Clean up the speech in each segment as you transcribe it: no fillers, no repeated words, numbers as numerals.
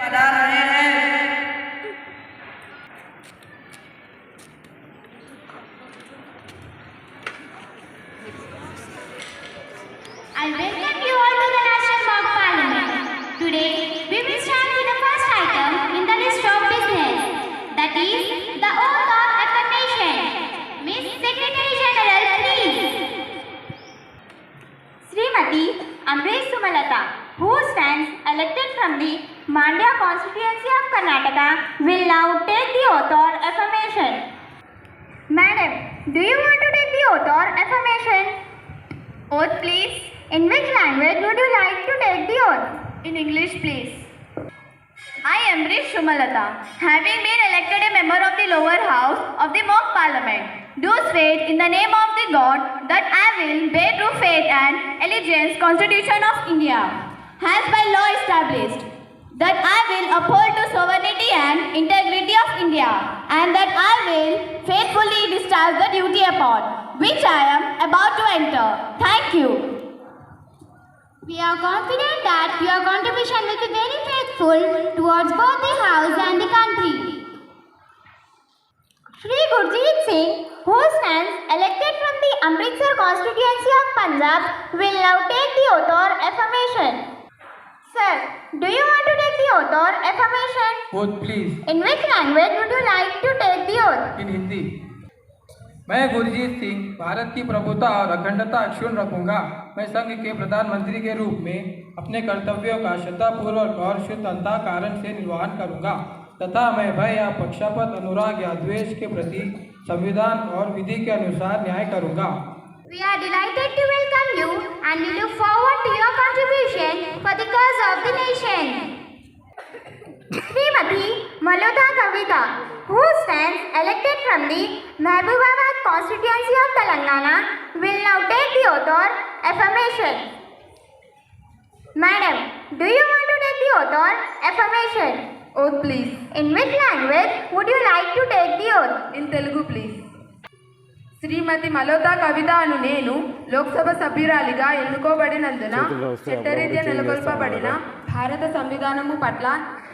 बता रहे हैं। I welcome you all to the National Mock Parliament. Today, we will start with the first item in the list of business, that is the oath of affirmation. Miss Secretary General, please. Srimati Amresh Sumalata, who stands elected from the Mandya constituency of Karnataka, will now take the oath or affirmation. Madam, do you want to take the oath or affirmation? Oath, please. In which language would you like to take the oath? In English, please. I, Amrish Shumalata, having been elected a member of the lower house of the mock parliament, do swear in the name of the God that I will bear true faith and allegiance Constitution of India, as by law established, that I will uphold the sovereignty and integrity of India, and that I will faithfully discharge the duty upon which I am about to enter. Thank you. We are confident that your contribution will be very faithful towards both the house and the country. Shri Gurjeet Singh, who stands elected from the Amritsar constituency of Punjab, will now take the oath or affirmation. Sir, do you want to take the oath or affirmation? Oath, please. In which language would you like to take the oath? In Hindi. मैं गुरजीत सिंह भारत की प्रभुता और अखंडता अक्षुण्ण रखूंगा। मैं संघ के प्रधानमंत्री के रूप में अपने कर्तव्यों का श्रद्धापूर्वक और शुद्ध अंतःकरण से निर्वहन करूंगा तथा मैं भय या पक्षपात, अनुराग या द्वेष के प्रति संविधान और विधि के अनुसार न्याय करूंगा। We are delighted to welcome you and we look forward to your contribution for the cause of the nation. Srimati Maludha Kavita, who stands elected from the Mahbubabad constituency of Telangana, will now take the oath or affirmation. Madam, do you want to take the oath or affirmation? Oath, please. In which language would you like to take the oath? In Telugu, please. శ్రీమతి మలోతా కవిత అను నేను లోక్సభ సభ్యురాలిగా ఎన్నుకోబడినందున చట్టరీత్యా నెలకొల్పబడిన భారత సంవిధానము పట్ల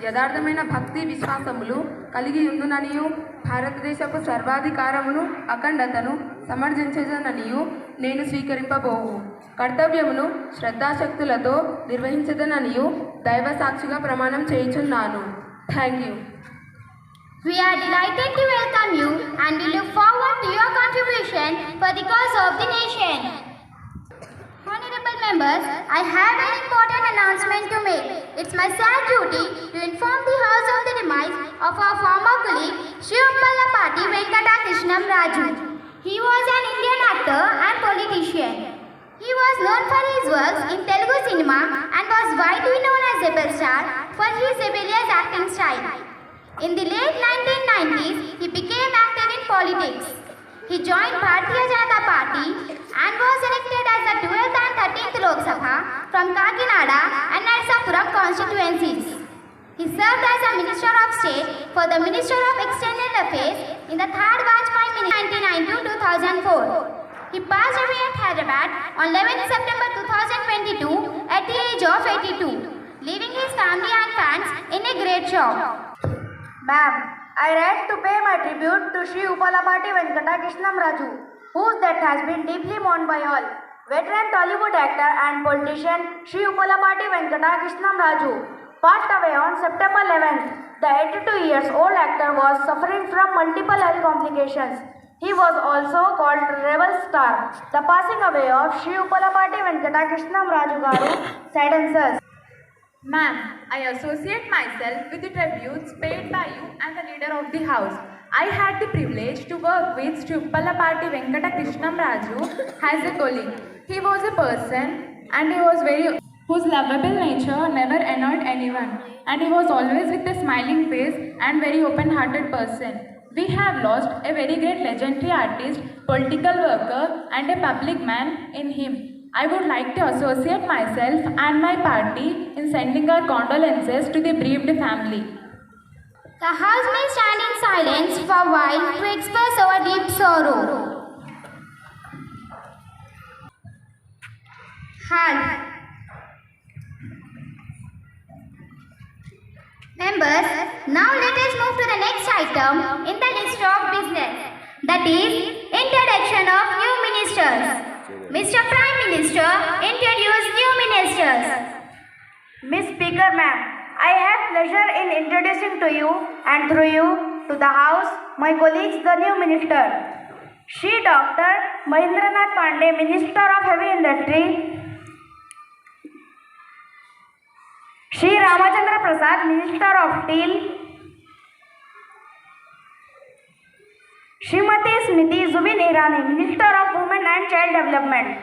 యథార్థమైన భక్తి విశ్వాసములు కలిగి ఉండుననియు భారతదేశపు సర్వాధికారమును అఖండతను సమర్థించదననియు నేను స్వీకరింపబోవు కర్తవ్యమును శ్రద్ధాశక్తులతో నిర్వహించదననియు దైవ సాక్షిగా ప్రమాణం చేయుచున్నాను. Thank you. We are delighted to welcome you and we look forward to your contribution for the cause of the nation. Honorable members, I have an important announcement to make. It's my sad duty to inform the House of the demise of our former colleague, Shri Uppalapati Venkata Krishnam Raju. He was an Indian actor and politician. He was known for his works in Telugu cinema and was widely known as a best star for his rebellious acting style. In the late 1990s, he became active in politics. He joined Bharatiya Janata Party and was elected as the 12th and 13th Lok Sabha from Kakinada and Narsapuram constituencies. He served as a Minister of State for the Minister of External Affairs in the 3rd Vajpayee ministry 1999-2004. He passed away at Hyderabad on 11th September 2022 at the age of 82, leaving his family and fans in a great shock. Ma'am, I write to pay my tribute to Shri Uppalapati Venkata Krishnam Raju, whose death has been deeply mourned by all. Veteran Tollywood actor and politician Shri Uppalapati Venkata Krishnam Raju passed away on September 11th. The 82 years old actor was suffering from multiple health complications. He was also called Rebel Star. The passing away of Shri Uppalapati Venkata Krishnam Raju Garu saddens us. Ma'am, I associate myself with the tributes paid by you and the leader of the house. I had the privilege to work with Shri Uppalapati Venkata Krishnam Raju as a colleague. He was a person and he was whose lovable nature never annoyed anyone, and he was always with a smiling face and very open-hearted person. We have lost a very great legendary artist, political worker and a public man in him. I would like to associate myself and my party in sending our condolences to the bereaved family. The House may stand in silence for a while to express our deep sorrow. Halt. Members, now let us move to the next item in the list of business, that is, introduction of new ministers. Mr. Prime Minister, introduce new ministers. Miss Speaker ma'am, I have pleasure in introducing to you and through you to the House my colleagues the new minister. Shri Dr. Mahendranath Pandey, Minister of Heavy Industry. Shri Ramachandra Prasad, Minister of Steel. Srimati Smriti Zubin Irani, Minister of Women and Child Development.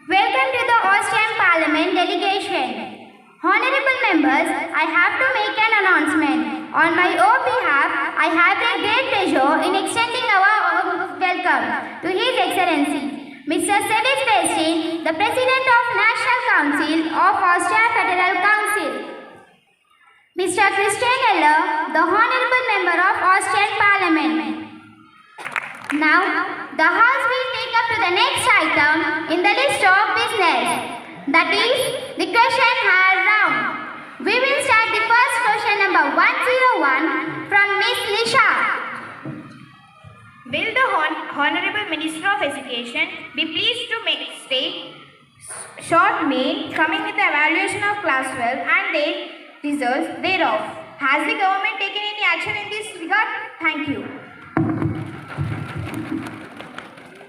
Welcome to the Austrian Parliament delegation. Honorable members, I have to make an announcement. On my own behalf, I have a great pleasure in extending our welcome to His Excellency Mr. Sevis Bestin, the President of National Council of Austria Federal Council. Mr. Christian Eller, the Honorable Member of Austrian Parliament. Now, the House will take up to the next item in the list of business, that is, the question hour round. We will start the first question number 101 from Miss Nisha. Will the Honorable Minister of Education be pleased to state short mail coming with the evaluation of class 12 and the results thereof? Has the government taken any action in this regard? Thank you.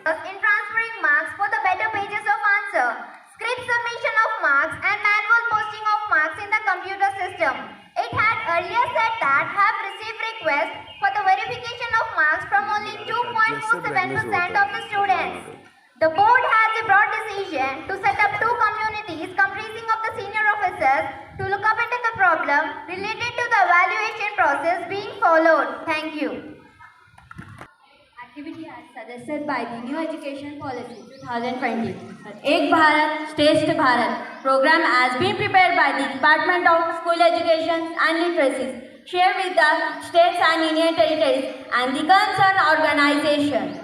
In transferring marks for the better pages of answer, script submission of marks and manual posting of marks in the computer system. It had earlier said that have received requests for the verification of marks from only 2.47% of the students. The board has a broad decision to set up two communities comprising of the senior officers to look up into the problem related to the evaluation process being followed. Thank you. Activity as suggested by the New Education Policy 2020. Ek Bharat, Shresth Bharat program has been prepared by the Department of School Education and Literacy, shared with the states and union territories and the concerned organization.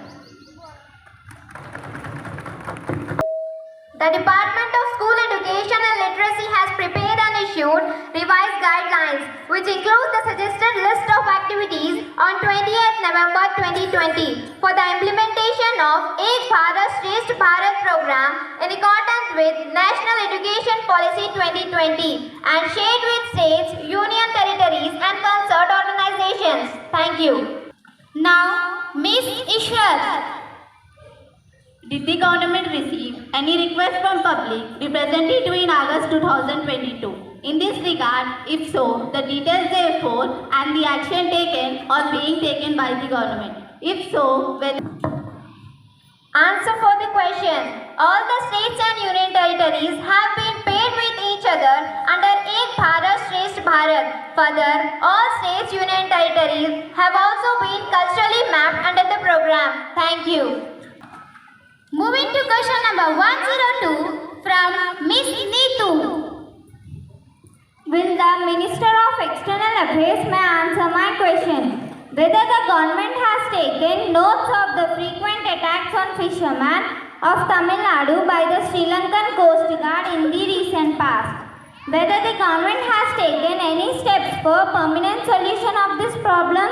The Department of School Education and Literacy has prepared and issued revised guidelines which include the suggested list of activities on 28th November 2020 for the implementation of Ek Bharat Shresth Bharat program in accordance with National Education Policy 2020 and shared with states, union territories and concerned organizations. Thank you. Now, Miss Ishrat. Did the government receive any request from public representative in August 2022? In this regard, if so, the details therefore and the action taken or being taken by the government. If so, when... Answer for the question. All the states and union territories have been paired with each other under Ek Bharat Shresth Bharat. Further, all states, union territories have also been culturally mapped under the program. Thank you. Moving to question number 102 from Miss Neetu. Will the Minister of External Affairs may answer my question? Whether the government has taken notes of the frequent attacks on fishermen of Tamil Nadu by the Sri Lankan Coast Guard in the recent past. Whether the government has taken any steps for permanent solution of this problem?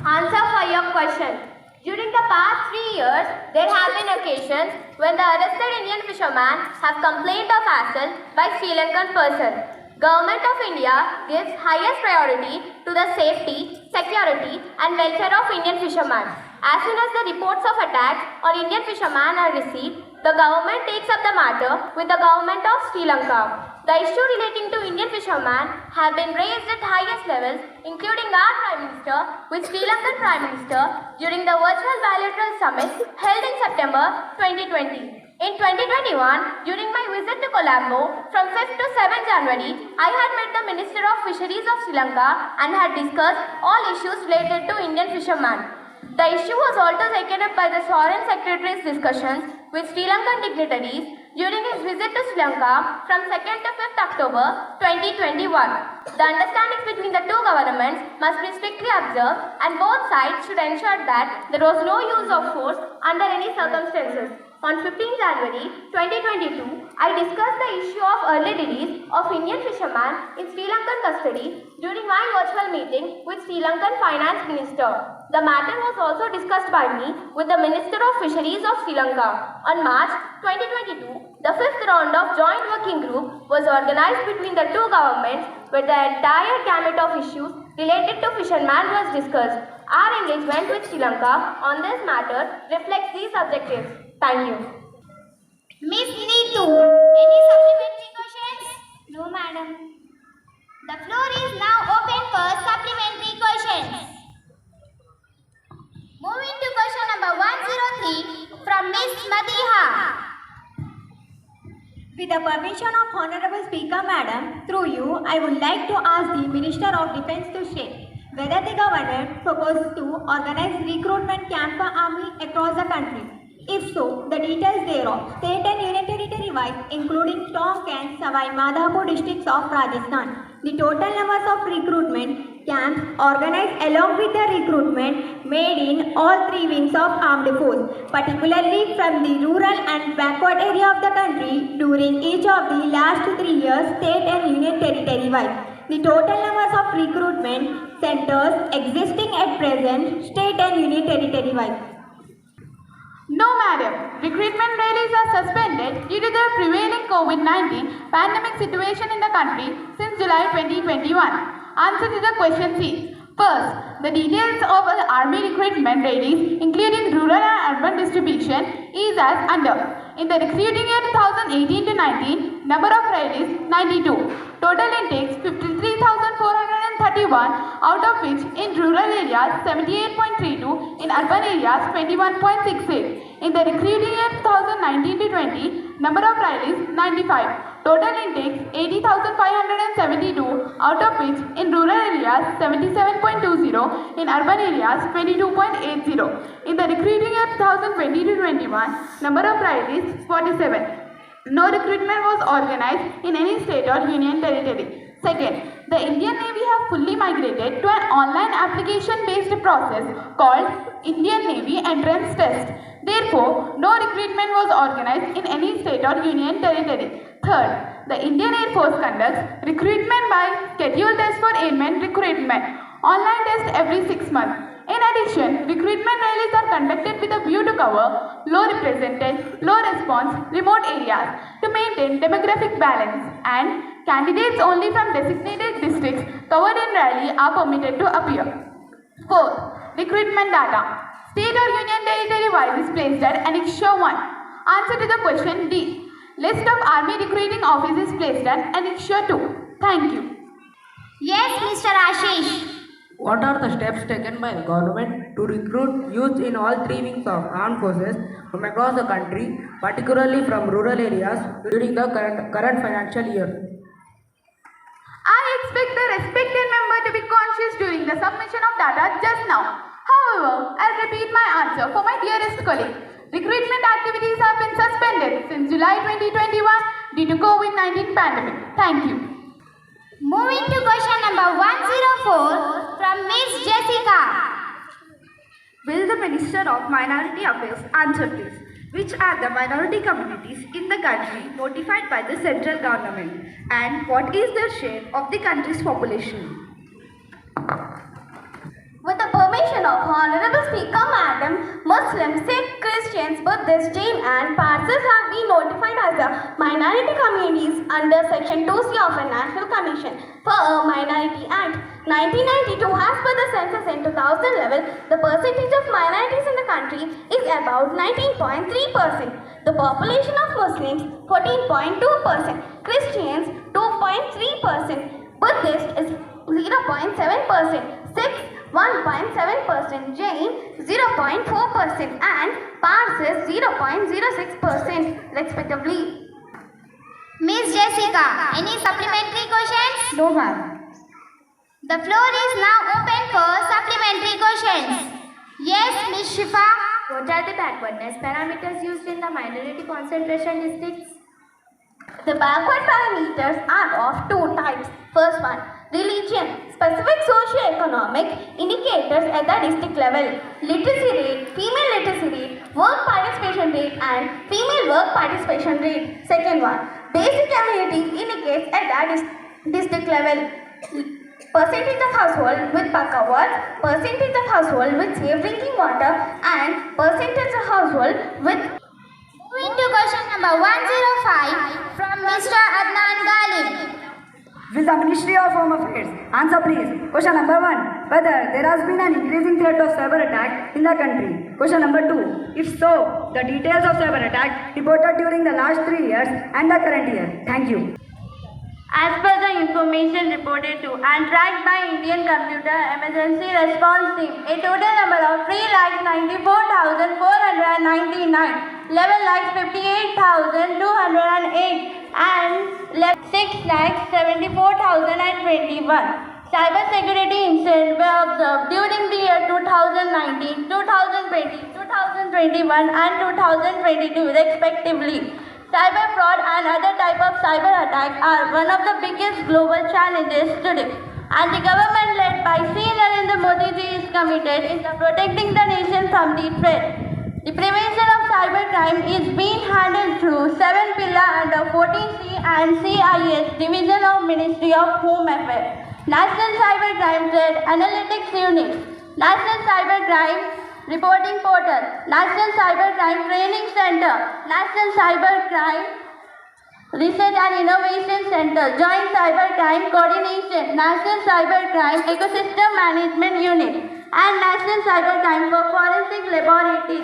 Answer for your question. During the past 3 years, there have been occasions when the arrested Indian fishermen have complained of assault by Sri Lankan person. Government of India gives highest priority to the safety, security and welfare of Indian fishermen. As soon as the reports of attacks on Indian fishermen are received, the government takes up the matter with the government of Sri Lanka. The issue relating to Indian fishermen have been raised at highest levels, including our Prime Minister with Sri Lankan Prime Minister during the virtual bilateral summit held in September 2020. In 2021, during my visit to Colombo from 5th to 7th January, I had met the Minister of Fisheries of Sri Lanka and had discussed all issues related to Indian fishermen. The issue was also taken up by the Foreign Secretary's discussions with Sri Lankan dignitaries. during his visit to Sri Lanka from 2nd to 5th October 2021. The understandings between the two governments must be strictly observed and both sides should ensure that there was no use of force under any circumstances. On 15 January 2022, I discussed the issue of early release of Indian fishermen in Sri Lankan custody during my virtual meeting with Sri Lankan Finance Minister. The matter was also discussed by me with the Minister of Fisheries of Sri Lanka. On March 2022, the 5th round of Joint Working Group was organized between the two governments where the entire gamut of issues related to fishermen was discussed. Our engagement with Sri Lanka on this matter reflects these objectives. Thank you. Miss Neetu, any supplementary questions? No, madam. The floor is now open for supplementary questions. Moving to question number 103 from Miss Madiha. With the permission of Honorable Speaker Madam, through you, I would like to ask the Minister of Defence to state whether the government proposes to organize recruitment camp for army across the country. If so, the details thereof, state and union territory wise, including Tonk and Savai Madhapur districts of Rajasthan. The total numbers of recruitment camps organized along with the recruitment made in all three wings of armed force, particularly from the rural and backward area of the country during each of the last 3 years, state and union territory wise. The total numbers of recruitment centers existing at present, state and union territory wise. No, madam. Recruitment rallies are suspended due to the prevailing COVID-19 pandemic situation in the country since July 2021. Answer to the question C. First, the details of the army recruitment rallies, including rural and urban distribution, is as under. In the recruiting year 2018 to 19, number of rallies 92. Total intakes 53,431, out of which in rural areas 78.32, in urban areas 21.68. In the recruiting year 2019 to 20, number of rallies 95. Total intakes 80,572, out of which in rural areas 77.20, in urban areas 22.80. In the recruiting year 2020 to 21, number of rallies 47. No recruitment was organized in any state or union territory. Second, the Indian Navy have fully migrated to an online application-based process called Indian Navy Entrance Test. Therefore, no recruitment was organized in any state or union territory. Third, the Indian Air Force conducts recruitment by scheduled test for airmen recruitment, online test every 6 months. In addition, recruitment rallies are conducted with a view to cover low represented, low response, remote areas to maintain demographic balance, and candidates only from designated districts covered in rally are permitted to appear. Fourth, recruitment data. State or union territory wise is placed at Annexure 1. Answer to the question D. List of army recruiting offices placed at Annexure 2. Thank you. Yes, Mr. Ashish. What are the steps taken by the government to recruit youth in all three wings of armed forces from across the country, particularly from rural areas, during the current financial year? I expect the respected member to be conscious during the submission of data just now. However, I'll repeat my answer for my dearest colleague. Recruitment activities have been suspended since July 2021 due to COVID-19 pandemic. Thank you. Moving to question number 104 from Miss Jessica. Will the Minister of Minority Affairs answer this? Which are the minority communities in the country notified by the central government, and what is their share of the country's population? With the permission of Honorable Speaker Madam, Muslims, Sikh, Christians, Buddhists, Jain and Parsis have been notified as the minority communities under Section 2C of the National Commission for a Minority Act 1992. As per the census in 2011, the percentage of minorities in the country is about 19.3%. The population of Muslims 14.2%, Christians 2.3%, Buddhists is 0.7%, Sikhs 1.7%, Jain 0.4% and Parsis 0.06% respectively. Miss Jessica, any supplementary questions? No, ma'am. The floor is now open for supplementary questions. Yes, Miss Shifa. What are the backwardness parameters used in the minority concentration districts? The backward parameters are of two types. First one, religion, specific socio-economic indicators at the district level. Literacy rate, female literacy rate, work participation rate and female work participation rate. Second one, basic amenities indicates at the district level. Percentage of household with Paka walls, percentage of household with safe drinking water and percentage of household with. Moving to question number 105 from Mr. Adnan Galib. Will the Ministry of Home Affairs answer please? Question number 1. Whether there has been an increasing threat of cyber attack in the country. Question number 2. If so, the details of cyber attack reported during the last 3 years and the current year. Thank you. As per the information reported to and tracked by Indian Computer Emergency Response Team, a total number of 3,94,499, 11,58,208 and 6,74,021 cyber security incidents were observed during the year 2019, 2020, 2021 and 2022 respectively. Cyber fraud and other types of cyber attacks are one of the biggest global challenges today, and the government led by Sri Narendra Modi ji is committed in protecting the nation from the threat. The prevention of cybercrime is being handled through 7 pillars under 14C and CIS Division of Ministry of Home Affairs, National Cybercrime Threat Analytics Unit, National Cybercrime Reporting Portal, National Cybercrime Training Center, National Cybercrime Research and Innovation Center, Joint Cybercrime Coordination, National Cybercrime Ecosystem Management Unit, and National Cybercrime for Forensic Laboratory.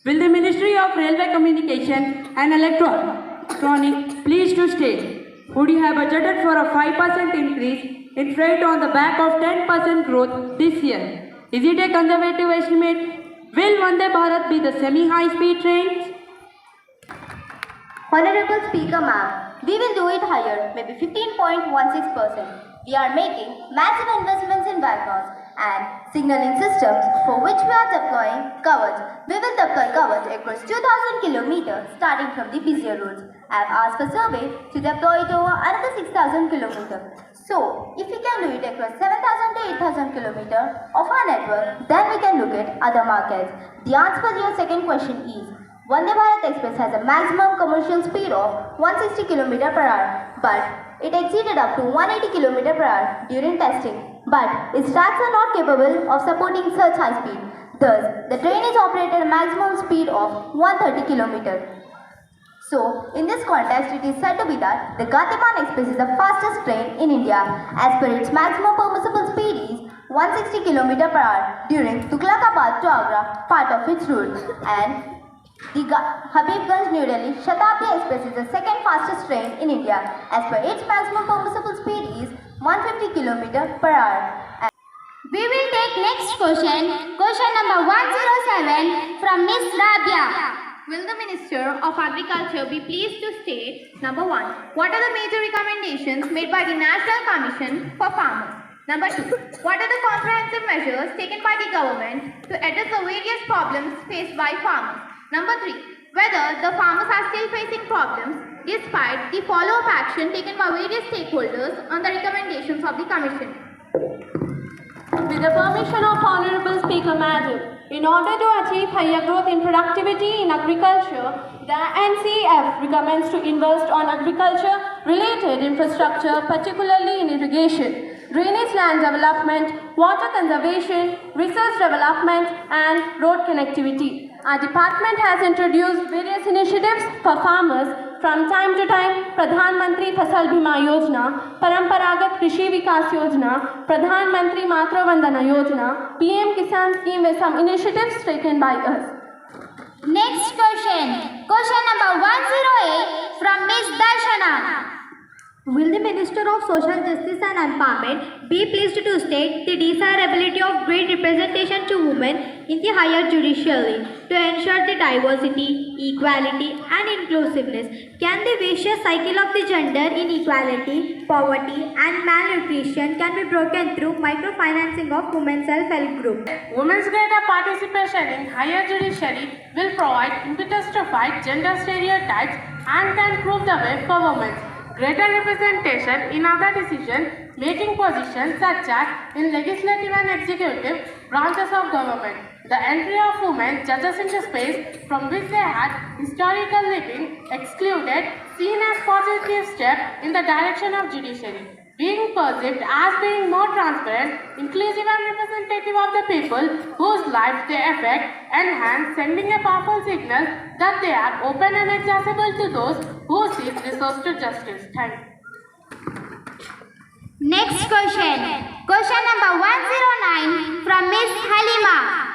Will the Ministry of Railway Communication and Electronics please to state, would you have budgeted for a 5% increase in freight on the back of 10% growth this year? Is it a conservative estimate? Will Vande Bharat be the semi-high-speed trains? Honorable Speaker Ma'am, we will do it higher, maybe 15.16%. We are making massive investments in Vagots and signaling systems for which we are deploying Kavach. We will deploy Kavach across 2,000 kilometers starting from the busier roads. I have asked for survey to deploy it over another 6,000 kilometers. So, if we can do it across 7,000 to 8,000 kilometers of our network, then we can look at other markets. The answer for your second question is, Vande Bharat Express has a maximum commercial speed of 160 km per hour, but it exceeded up to 180 km per hour during testing. But its tracks are not capable of supporting such high speed. Thus, the train is operated at a maximum speed of 130 km. So, in this context, it is said to be that the Gatiman Express is the fastest train in India as per its maximum permissible speed is 160 km per hour during Tughlakabad to Agra part of its route, and the Habibganj New Delhi Shatabdi Express is the second fastest train in India as per its maximum permissible speed is 150 km per hour. We will take next question, question number 107 from Miss Rabia. Will the Minister of Agriculture be pleased to state, number 1, what are the major recommendations made by the National Commission for Farmers? Number 2, what are the comprehensive measures taken by the government to address the various problems faced by farmers? Number 3, whether the farmers are still facing problems despite the follow-up action taken by various stakeholders on the recommendations of the Commission. With the permission of Honorable Speaker Madam, in order to achieve higher growth in productivity in agriculture, the NCF recommends to invest on agriculture-related infrastructure, particularly in irrigation, drainage land development, water conservation, research development, and road connectivity. Our department has introduced various initiatives for farmers from time to time: Pradhan Mantri Fasal Bima Yojana, Paramparagat Krishi Vikas Yojana, Pradhan Mantri Matra Vandana Yojana, PM Kisan scheme with some initiatives taken by us. Next question, question number 108 from Miss Darshana. Will the Minister of Social Justice and Empowerment be pleased to state the desirability of great representation to women in the higher judiciary to ensure the diversity, equality and inclusiveness? Can the vicious cycle of the gender inequality, poverty and malnutrition can be broken through microfinancing of women's self-help groups? Women's greater participation in higher judiciary will provide impetus to fight gender stereotypes and can prove the way for women. Greater representation in other decision-making positions such as in legislative and executive branches of government. The entry of women judges into space from which they had historically been excluded, seen as positive step in the direction of judiciary, being perceived as being more transparent, inclusive and representative of the people whose lives they affect, and sending a powerful signal that they are open and accessible to those who seek resource to justice. Thank you. Next question. Question number 109 from Miss Halima.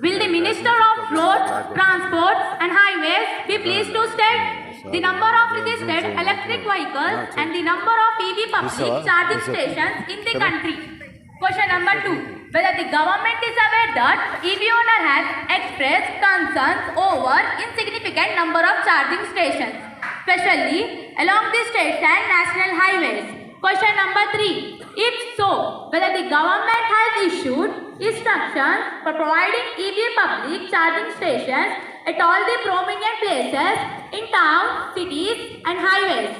Will the Minister of Roads, Transport and Highways be pleased to state the number of registered electric vehicles and the number of EV public charging stations in the country? Question number 2. Whether the government is aware that EV owner has expressed concerns over insignificant number of charging stations, especially along the state and national highways. Question number 3. If so, whether the government has issued instructions for providing EV public charging stations at all the prominent places in towns, cities and highways.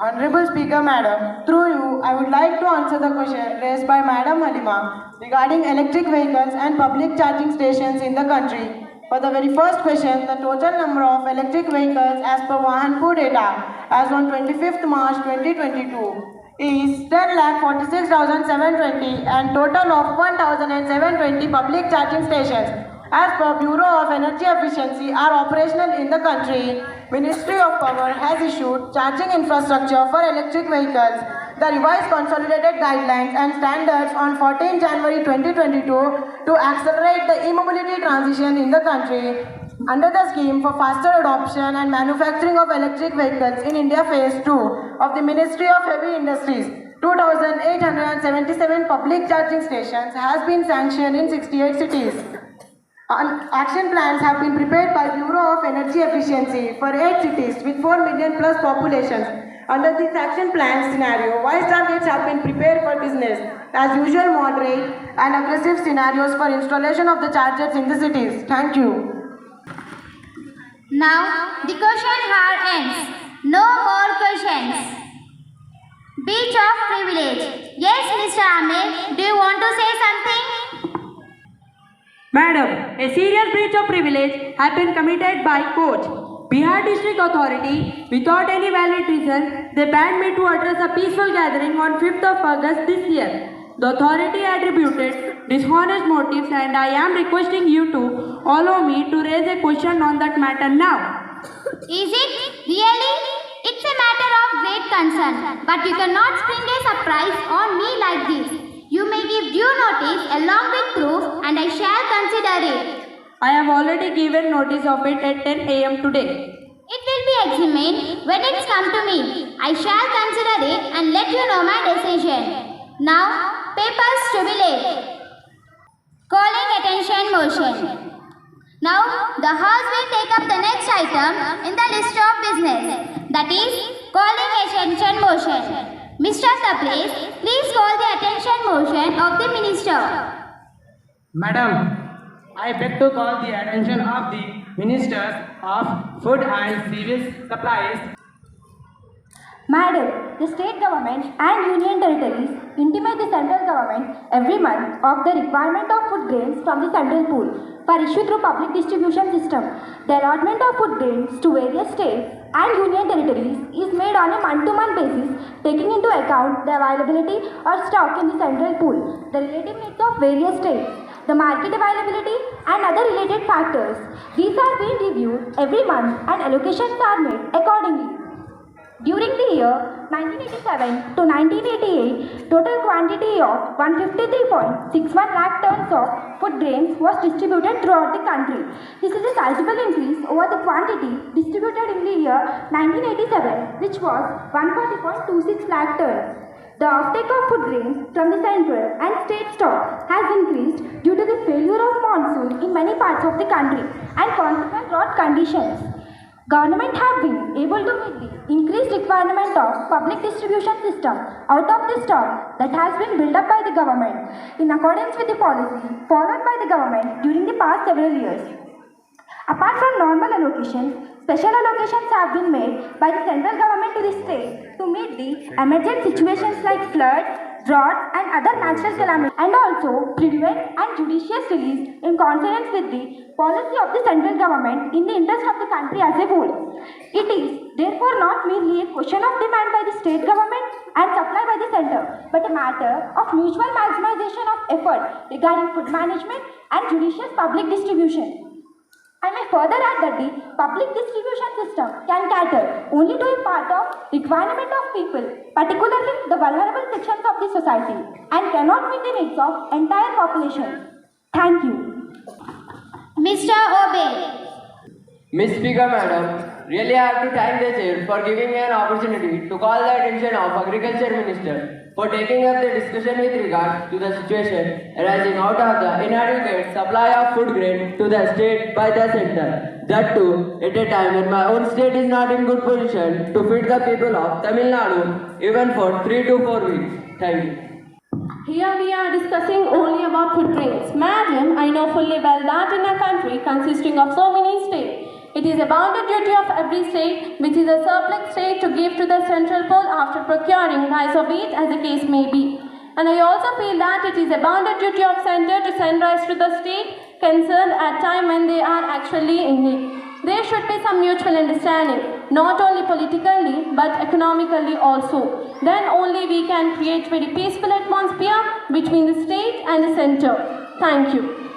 Honorable Speaker Madam, through you, I would like to answer the question raised by Madam Halima regarding electric vehicles and public charging stations in the country. For the very first question, the total number of electric vehicles as per Vahanpur data as on 25th March 2022 is 10,46,720 and total of 1,720 public charging stations as per Bureau of Energy Efficiency are operational in the country. Ministry of Power has issued charging infrastructure for electric vehicles, the revised consolidated guidelines and standards on 14 January 2022 to accelerate the e-mobility transition in the country. Under the scheme for faster adoption and manufacturing of electric vehicles in India Phase 2 of the Ministry of Heavy Industries, 2,877 public charging stations has been sanctioned in 68 cities. Action plans have been prepared by Bureau of Energy Efficiency for 8 cities with 4 million plus populations. Under this action plan scenario, wise targets have been prepared for business, as usual moderate and aggressive scenarios for installation of the chargers in the cities. Thank you. Now the question hour ends. No more questions. Beach of privilege. Yes, Mr. Amir, do you want to say something? Madam, a serious breach of privilege has been committed by Coach. Bihar District Authority, without any valid reason, they banned me to address a peaceful gathering on 5th of August this year. The authority attributed dishonest motives and I am requesting you to allow me to raise a question on that matter now. Is it really? It's a matter of great concern, but you cannot spring a surprise on me like this. You may give due notice along with proof and I shall consider it. I have already given notice of it at 10 a.m. today. It will be examined when it's come to me. I shall consider it and let you know my decision. Now, papers to be laid. Calling attention motion. Now, the House will take up the next item in the list of business. That is, calling attention motion. Mr. Tabriz, please call the attention motion of the Minister. Madam, I beg to call the attention of the Ministers of Food and Civil Supplies. Madam, the state government and union territories intimate the central government every month of the requirement of food grains from the central pool for issue through public distribution system. The allotment of food grains to various states and union territories is made on a month-to-month basis, taking into account the availability or stock in the central pool, the relative needs of various states, the market availability and other related factors. These are being reviewed every month and allocations are made accordingly. During the year 1987 to 1988, total quantity of 153.61 lakh tons of food grains was distributed throughout the country. This is a sizable increase over the quantity distributed in the year 1987, which was 140.26 lakh tons. The offtake of food grains from the central and state stock has increased due to the failure of monsoon in many parts of the country and consequent drought conditions. Government have been able to meet the increased requirement of public distribution system out of the stock that has been built up by the government in accordance with the policy followed by the government during the past several years. Apart from normal allocations, Special allocations have been made by the central government to the state to meet the emergent situations like flood, drought and other natural calamities, and also prevent and judicious release in consonance with the policy of the central government in the interest of the country as a whole. It is therefore not merely a question of demand by the state government and supply by the center, but a matter of mutual maximization of effort regarding food management and judicious public distribution. I may further add that the public distribution system can cater only to a part of requirement of people, particularly the vulnerable sections of the society, and cannot meet the needs of entire population. Thank you. Mr. Obey. Miss Speaker Madam, really I have to thank the chair for giving me an opportunity to call the attention of Agriculture Minister for taking up the discussion with regard to the situation arising out of the inadequate supply of food grain to the state by the center. That too, at a time when my own state is not in good position to feed the people of Tamil Nadu even for 3 to 4 weeks. Thank you. Here we are discussing only about food grains. Madam, I know fully well that in a country consisting of so many states, it is a bounden duty of every state, which is a surplus state, to give to the central pole after procuring rice or wheat as the case may be. And I also feel that it is a bounden duty of center to send rice to the state concerned at time when they are actually in need. There should be some mutual understanding, not only politically but economically also. Then only we can create very peaceful atmosphere between the state and the center. Thank you.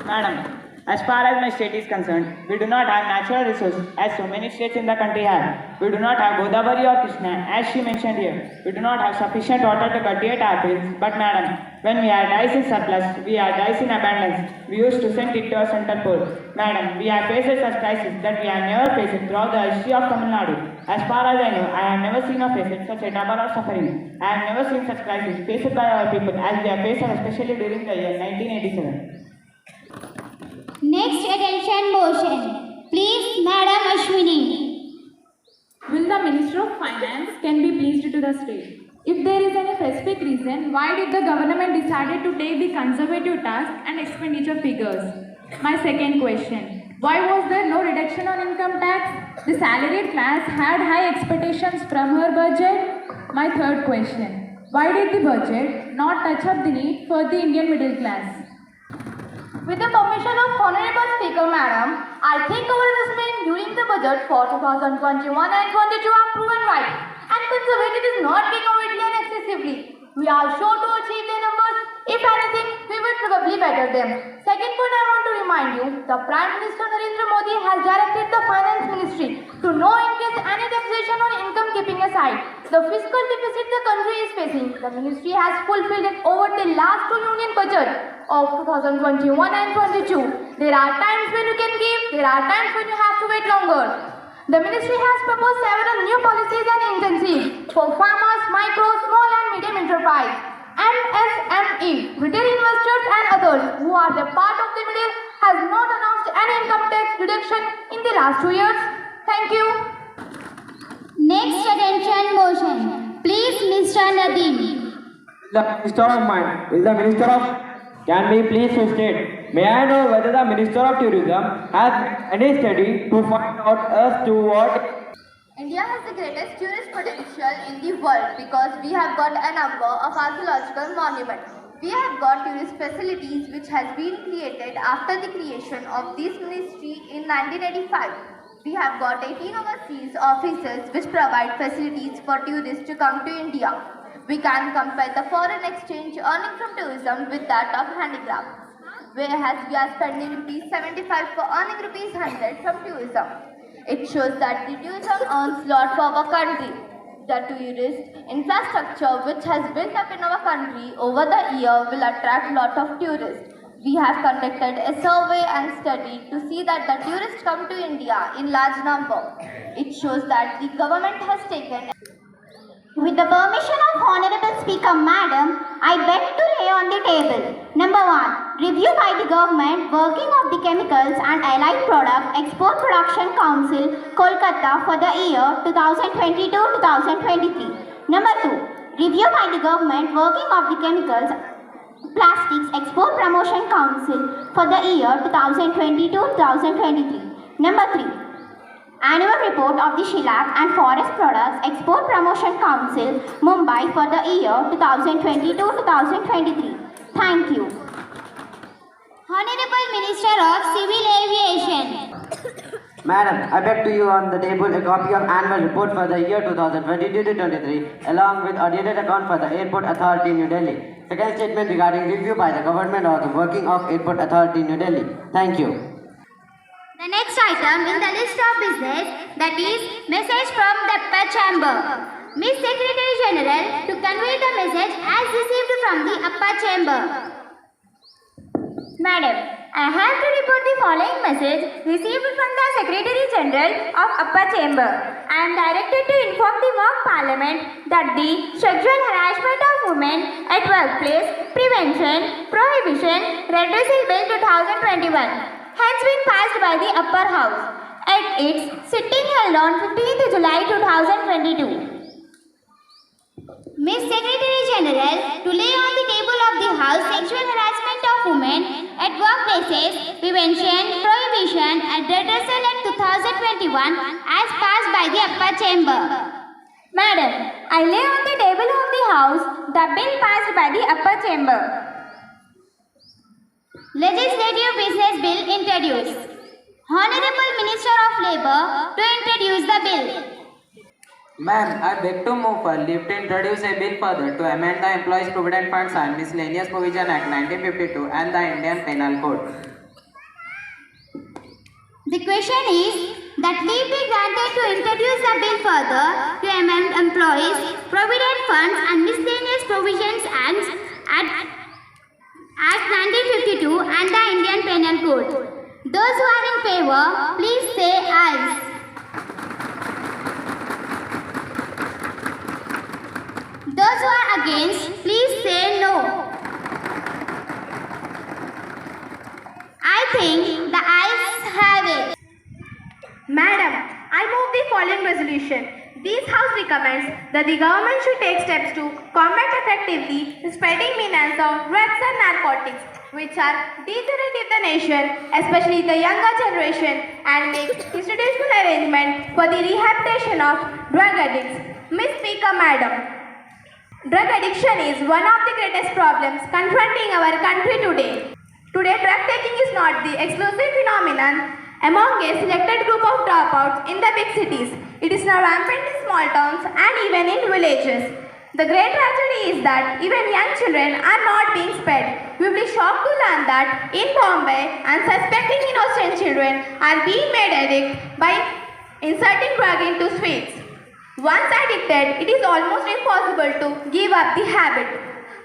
Madam, as far as my state is concerned, we do not have natural resources as so many states in the country have. We do not have Godavari or Krishna as she mentioned here. We do not have sufficient water to cultivate our fields. But madam, when we had rice in surplus, we had rice in abundance. We used to send it to our central pole. Madam, we have faced such crises that we have never faced throughout the history of Tamil Nadu. As far as I know, I have never seen or faced such a trouble or suffering. I have never seen such crises faced by our people as we have faced, especially during the year 1987. Next attention motion. Please, Madam Ashwini. Will the Minister of Finance can be pleased to the state? If there is any specific reason, why did the government decided to take the conservative tax and expenditure figures? My second question. Why was there no reduction on income tax? The salaried class had high expectations from her budget. My third question. Why did the budget not touch up the need for the Indian middle class? With the permission of Honorable Speaker Madam, I think our investment during the budget for 2021 and 22 are proven right and conservative is not being overtly and excessively. We are sure to achieve the numbers. If anything, we will probably better them. Second point I want to remind you, the Prime Minister Narendra Modi has directed the Finance Ministry to no increase any taxation on income keeping aside the fiscal deficit the country is facing. The ministry has fulfilled it over the last two union budgets of 2021 and 22. There are times when you can give, there are times when you have to wait longer. The ministry has proposed several new policies and incentives for farmers, micro, small and medium enterprise, MSME, retail investors and others who are the part of the middle has not announced any income tax reduction in the last 2 years. Thank you. Next attention motion. Please, Mr. Nadeem. The Minister of Mine, is the Minister of can be pleased to state, may I know whether the Minister of Tourism has any study to find out as to what India has the greatest tourist potential in the world because we have got a number of archaeological monuments. We have got tourist facilities which has been created after the creation of this ministry in 1985. We have got 18 overseas offices which provide facilities for tourists to come to India. We can compare the foreign exchange earning from tourism with that of handicrafts, whereas we are spending rupees 75 for earning rupees 100 from tourism. It shows that the tourism earns lot for our country. The tourist infrastructure which has built up in our country over the year will attract lot of tourists. We have conducted a survey and study to see that the tourists come to India in large number. It shows that the government has taken. With the permission of Honorable Speaker Madam, I beg to lay on the table. Number 1. Review by the government working of the Chemicals and Allied Product Export Production Council, Kolkata for the year 2022-2023. Number 2. Review by the government working of the Chemicals Plastics Export Promotion Council for the year 2022-2023. Number 3. Annual report of the Shillak and Forest Products Export Promotion Council, Mumbai for the year 2022-2023. Thank you. Honorable Minister of Civil Aviation. Madam, I beg to you on the table a copy of annual report for the year 2022-23 along with audited account for the Airport Authority New Delhi. Second statement regarding review by the government of the working of Airport Authority New Delhi. Thank you. The next item in the list of business, that is message from the upper chamber. Miss Secretary General to convey the message as received from the upper chamber. Madam, I have to report the following message received from the Secretary General of Upper Chamber. I am directed to inform the mock parliament that the sexual harassment of women at workplace, prevention, prohibition, redressal bill 2021 has been passed by the upper house at its sitting held on 15th July 2022. Miss Secretary General to lay on the table of the House sexual harassment of women at workplaces, prevention, prohibition and redressal at 2021 as passed by the upper chamber. Madam, I lay on the table of the House the bill passed by the upper chamber. Legislative Business Bill introduced. Honorable Minister of Labour to introduce the bill. Ma'am, I beg to move for leave to introduce a bill further to amend the Employees Provident Funds and Miscellaneous Provision Act 1952 and the Indian Penal Code. The question is that leave be granted to introduce the bill further to amend Employees Provident Funds and Miscellaneous Provisions Act 1952 and the Indian Penal Code. Those who are in favor, please say aye. Those who are against, please say no. I think the ayes have it. Madam, I move the following resolution. This House recommends that the government should take steps to combat effectively the spreading menace of drugs and narcotics, which are degenerating the nation, especially the younger generation, and make institutional arrangement for the rehabilitation of drug addicts. Ms. Speaker, Madam, drug addiction is one of the greatest problems confronting our country today. Today, drug taking is not the exclusive phenomenon among a selected group of dropouts in the big cities. It is now rampant in small towns and even in villages. The great tragedy is that even young children are not being spared. We will be shocked to learn that in Bombay, unsuspecting innocent children are being made addict by inserting drug into sweets. Once addicted, it is almost impossible to give up the habit.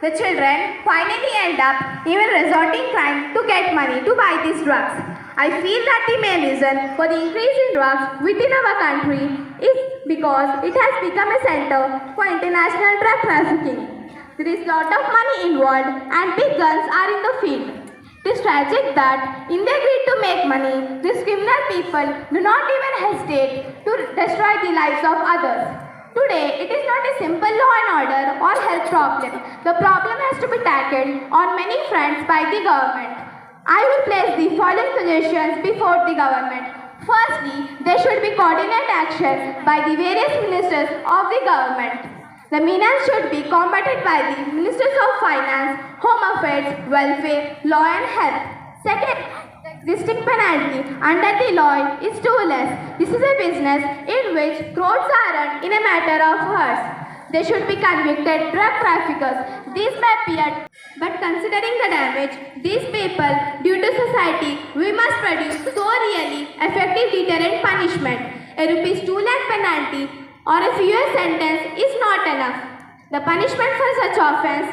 The children finally end up even resorting crime to get money to buy these drugs. I feel that the main reason for the increase in drugs within our country is because it has become a center for international drug trafficking. There is a lot of money involved and big guns are in the field. It is tragic that in their greed to make money, these criminal people do not even hesitate to destroy the lives of others. Today, it is not a simple law and order or health problem. The problem has to be tackled on many fronts by the government. I will place the following suggestions before the government. Firstly, there should be coordinated action by the various ministers of the government. The menace should be combated by the Ministers of Finance, Home Affairs, Welfare, Law and Health. Second, existing penalty under the law is too less. This is a business in which crores are earned in a matter of hours. They should be convicted drug traffickers. These may appear, but considering the damage these people do to society, we must produce so really effective deterrent punishment. A Rs 2 lakh penalty or a few years sentence is not enough. The punishment for such offence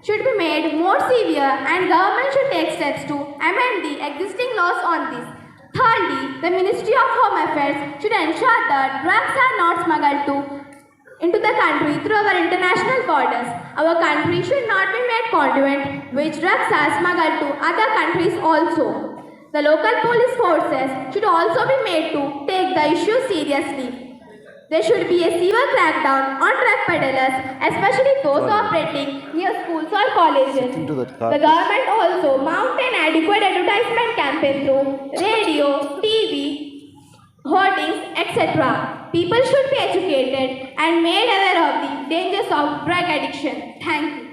should be made more severe and government should take steps to amend the existing laws on this. Thirdly, the Ministry of Home Affairs should ensure that drugs are not smuggled into the country through our international borders. Our country should not be made conduit which drugs are smuggled to other countries also. The local police forces should also be made to take the issue seriously. There should be a severe crackdown on drug peddlers, especially those operating near schools or colleges. The government also mount an adequate advertisement campaign through radio, TV, hoardings, etc. People should be educated and made aware of the dangers of drug addiction. Thank you.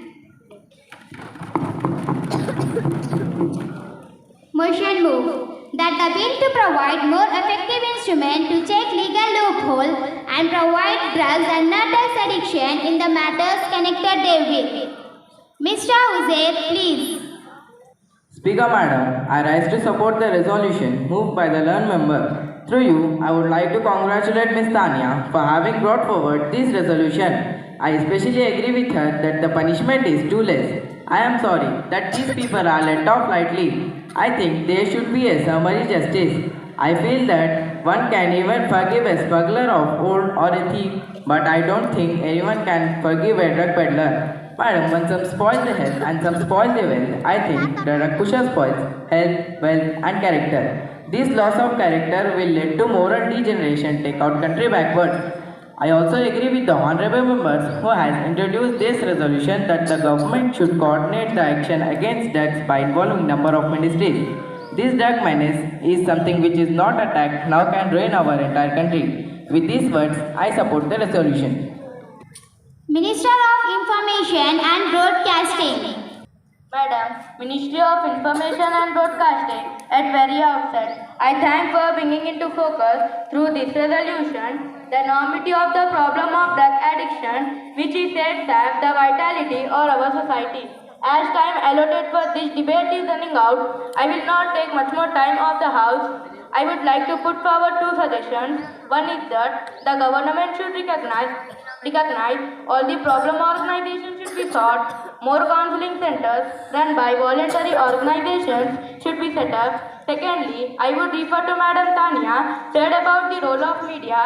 Motion move that the bill to provide more effective instrument to check legal loophole and provide drugs and non-drugs addiction in the matters connected therewith. Mr. Uzair, please. Speaker Madam, I rise to support the resolution moved by the learned member. Through you, I would like to congratulate Ms. Tanya for having brought forward this resolution. I especially agree with her that the punishment is too less. I am sorry that these people are let off lightly. I think there should be a summary justice. I feel that one can even forgive a smuggler of old or a thief, but I don't think anyone can forgive a drug peddler. Madam, when some spoil the health and some spoil the wealth, I think the drug pusher spoils health, wealth and character. This loss of character will lead to moral degeneration, take our country backwards. I also agree with the honorable members who has introduced this resolution that the government should coordinate the action against drugs by involving number of ministries. This drug menace is something which is not attacked now can ruin our entire country. With these words, I support the resolution. Minister of Information and Broadcasting. Madam, Ministry of Information and Broadcasting, at very outset, I thank for bringing into focus through this resolution the enormity of the problem of drug addiction, which is said sap the vitality of our society. As time allotted for this debate is running out, I will not take much more time of the House. I would like to put forward two suggestions. One is that the government should recognize all the problem organizations should be sought, more counseling centers run by voluntary organizations should be set up. Secondly, I would refer to Madam Tanya said about the role of media.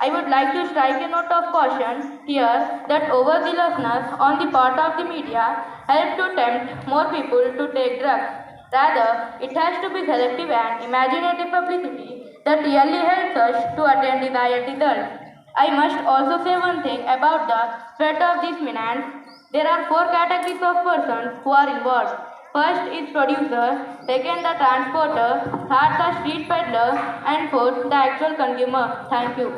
I would like to strike a note of caution here that overzealousness on the part of the media helps to tempt more people to take drugs. Rather, it has to be selective and imaginative publicity that really helps us to attain desired results. I must also say one thing about the spread of this menace. There are four categories of persons who are involved. First is producer, second the transporter, third the street peddler, and fourth the actual consumer. Thank you.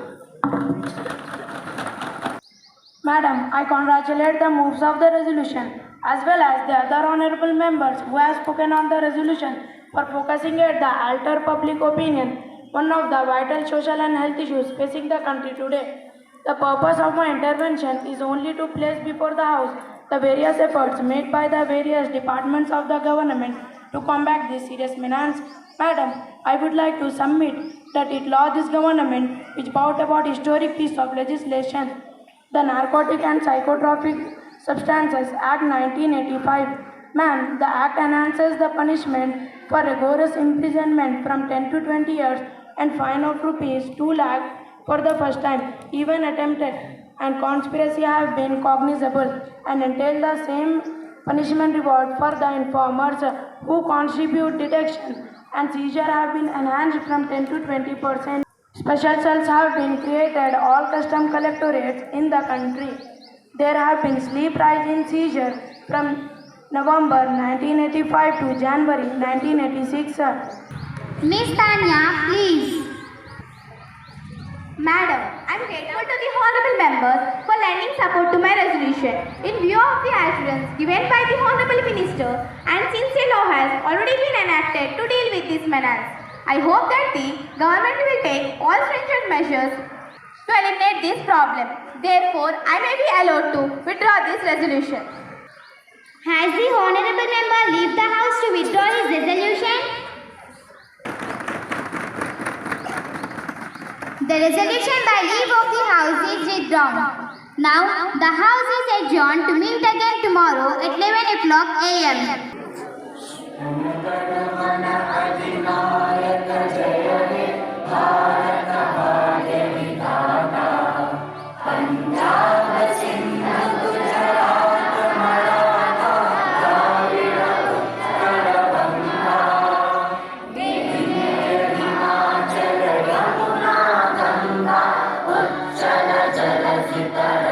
Madam, I congratulate the moves of the resolution as well as the other honorable members who have spoken on the resolution for focusing at the alter public opinion, one of the vital social and health issues facing the country today. The purpose of my intervention is only to place before the House the various efforts made by the various departments of the government to combat this serious menace. Madam, I would like to submit that it laud this government which brought about historic piece of legislation, the Narcotic and Psychotropic Substances Act 1985. Ma'am, the Act enhances the punishment for rigorous imprisonment from 10 to 20 years and fine of rupees 2 lakh for the first time, even attempted and conspiracy have been cognizable and entail the same punishment reward for the informers who contribute detection and seizure have been enhanced from 10 to 20%. Special cells have been created all custom collectorates in the country. There have been sleep rise in seizure from November 1985 to January 1986. Miss Tanya, please. Madam, I am grateful to the honorable members for lending support to my resolution. In view of the assurance given by the honorable minister and since a law has already been enacted to deal with this menace, I hope that the government will take all stringent measures to eliminate this problem. Therefore, I may be allowed to withdraw this resolution. Has the honorable member left the House to withdraw his resolution? The resolution by leave of the House is withdrawn. Now, the House is adjourned to meet again tomorrow at 11 o'clock a.m. Jala jala sitara